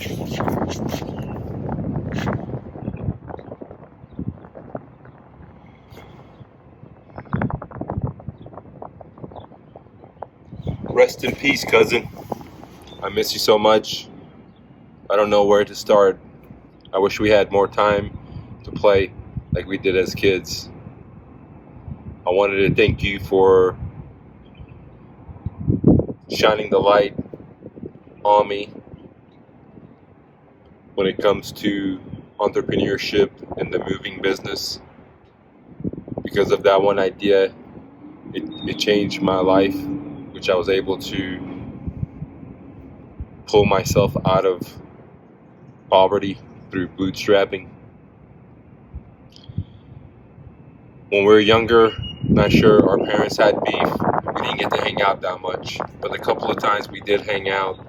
Rest in peace, cousin. I miss you so much. I don't know where to start. I wish we had more time to play like we did as kids. I wanted to thank you for shining the light on me when it comes to entrepreneurship and the moving business. Because of that one idea, it changed my life, which I was able to pull myself out of poverty through bootstrapping. When we were younger, not sure our parents had beef. We didn't get to hang out that much, but a couple of times we did hang out.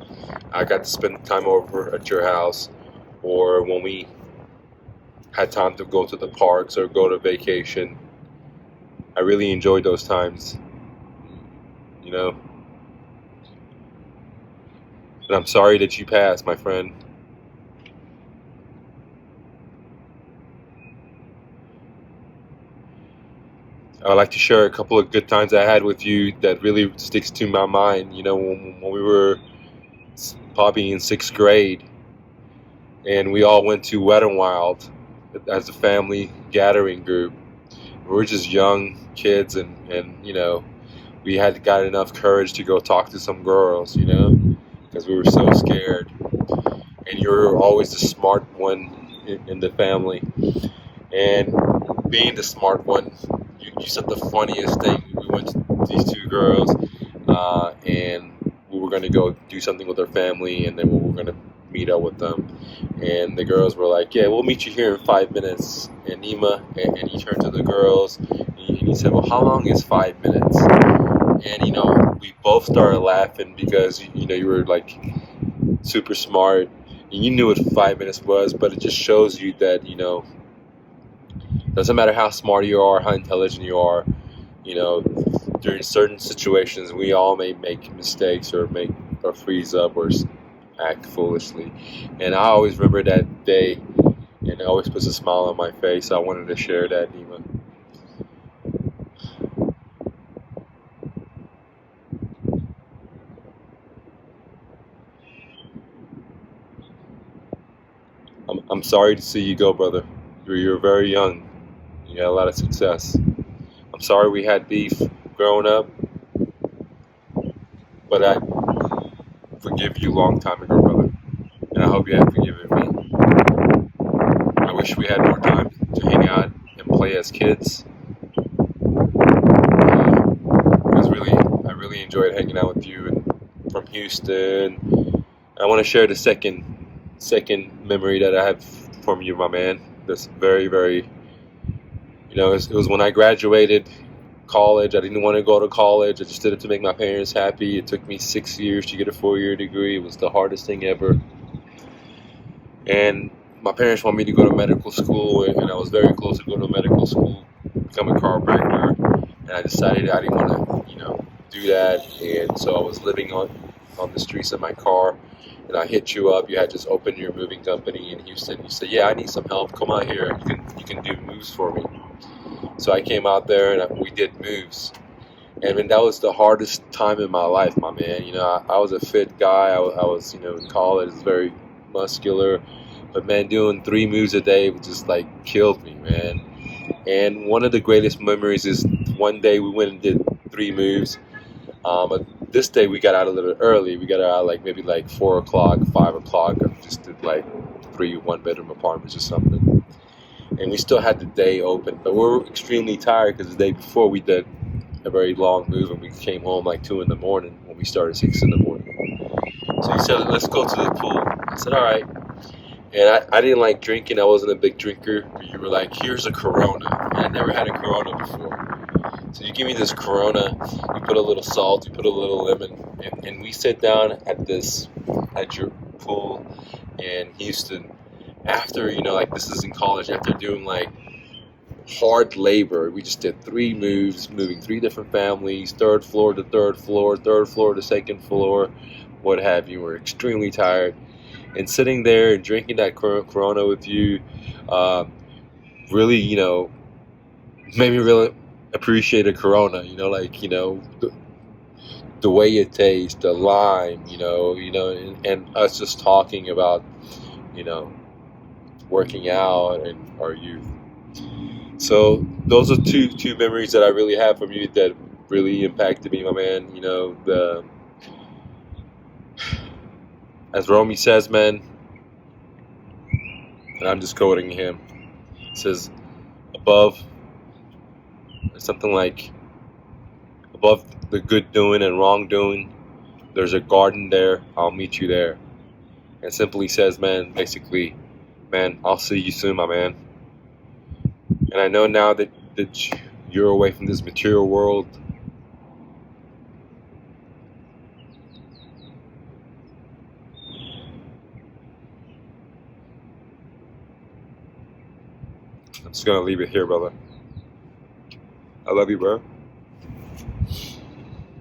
I got to spend time over at your house, or when we had time to go to the parks or go to vacation. I really enjoyed those times, you know. And I'm sorry that you passed, my friend. I'd like to share a couple of good times I had with you that really sticks to my mind. You know, when we were probably in 6th grade, and we all went to Wet n Wild as a family gathering group. We were just young kids, and you know, we had got enough courage to go talk to some girls, you know, because we were so scared. And you were always the smart one in the family. And being the smart one, you said the funniest thing. We went to these two girls, and we were going to go do something with their family, and then we were going to meet up with them. And the girls were like, "Yeah, we'll meet you here in 5 minutes." And Nima, and he turned to the girls, and he said, "Well, how long is 5 minutes?" And you know, we both started laughing because you know you were like super smart, and you knew what 5 minutes was, but it just shows you that you know. Doesn't matter how smart you are, how intelligent you are, you know, during certain situations, we all may make mistakes or freeze up or act foolishly. And I always remember that day, and it always puts a smile on my face. I wanted to share that, Nima. I'm sorry to see you go, brother. You're very young. You had a lot of success. I'm sorry we had beef growing up, but I forgive you a long time ago, brother. And I hope you have forgiven me. I wish we had more time to hang out and play as kids. Because I really enjoyed hanging out with you and from Houston. I want to share the second memory that I have from you, my man. That's very, very, you know, it was when I graduated college. I didn't want to go to college. I just did it to make my parents happy. It took me 6 years to get a 4-year degree. It was the hardest thing ever. And my parents wanted me to go to medical school, and I was very close to going to medical school, become a chiropractor. And I decided I didn't want to, you know, do that. And so I was living on the streets of my car. And I hit you up. You had just opened your moving company in Houston. You said, "Yeah, I need some help. Come out here. You can do moves for me." So I came out there and we did moves. And man, that was the hardest time in my life, my man. You know, I was a fit guy. I was, you know, in college, very muscular. But man, doing 3 moves a day just like killed me, man. And one of the greatest memories is one day we went and did 3 moves. But this day we got out a little early. We got out like maybe like 4 o'clock, 5 o'clock. And just did like 3 1-bedroom apartments or something. And we still had the day open, but we were extremely tired because the day before we did a very long move, and we came home like 2 in the morning when we started 6 in the morning. So he said, "Let's go to the pool." I said, "All right." And I didn't like drinking. I wasn't a big drinker. You were like, "Here's a Corona." And I never had a Corona before. So you give me this Corona, you put a little salt, you put a little lemon, and we sit down at your pool in Houston. After, you know, like this is in college, after doing like hard labor, we just did 3 moves, moving 3 different families, 3rd floor to 3rd floor, 3rd floor to 2nd floor, what have you. We're extremely tired. and sitting there and drinking that Corona with you, uh, really, made me really appreciate a Corona. Like the way it tastes, the lime, and us just talking about, you know, working out and our youth. So those are two memories that I really have from you that really impacted me, my man. The as Romy says, man, and I'm just quoting him. It says above something like above the good doing and wrong doing, there's a garden there. I'll meet you there. And simply says, man, basically, man, I'll see you soon, my man. And I know now that you're away from this material world. I'm just gonna leave it here, brother. I love you, bro.